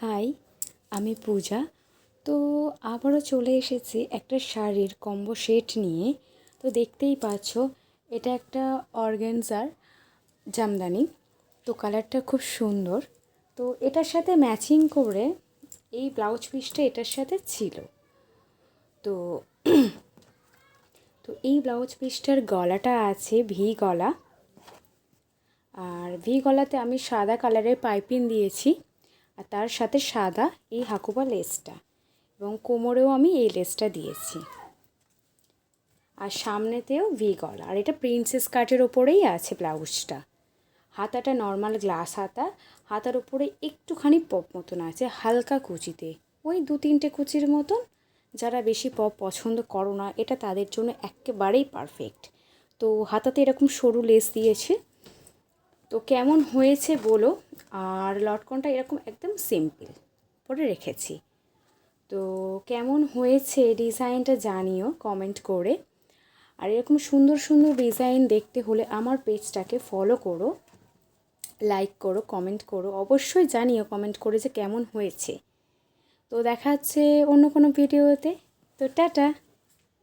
High, আমি পূজা। তো আবারও চলে এসেছি একটা শাড়ির কম্বো সেট নিয়ে। তো দেখতেই পাচ্ছ, এটা একটা অর্গানজার জামদানি। তো কালারটা খুব সুন্দর। তো এটার সাথে ম্যাচিং করে এই ব্লাউজ পিসটা এটার সাথে ছিল। তো তো এই ব্লাউজ পিসটার গলাটা আছে ভি গলা, আর ভি গলাতে আমি সাদা কালারের পাইপিং দিয়েছি, আর তার সাথে সাদা এই হাকুবা লেসটা, এবং কোমরেও আমি এই লেসটা দিয়েছি, আর সামনেতেও ভি গলা। আর এটা প্রিন্সেস কাটের ওপরেই আছে ব্লাউজটা। হাতাটা নর্মাল গ্লাস হাতা, হাতার উপরে একটুখানি পপ মতন আছে, হালকা কুচিতে, ওই 2-3টে কুচির মতন। যারা বেশি পপ পছন্দ করো না, এটা তাদের জন্য একেবারেই পারফেক্ট। তো হাতাতে এরকম সরু লেস দিয়েছে। তো কেমন হয়েছে বলো। আর লটকনটা এরকম একদম সিম্পল পরে রেখেছি। তো কেমন হয়েছে ডিজাইনটা জানিও কমেন্ট করে। আর এরকম সুন্দর সুন্দর ডিজাইন দেখতে হলে আমার পেজটাকে ফলো করো, লাইক করো, কমেন্ট করো, অবশ্যই জানিও কমেন্ট করে যে কেমন হয়েছে। তো দেখা হচ্ছে অন্য কোনো ভিডিওতে। তো টাটা।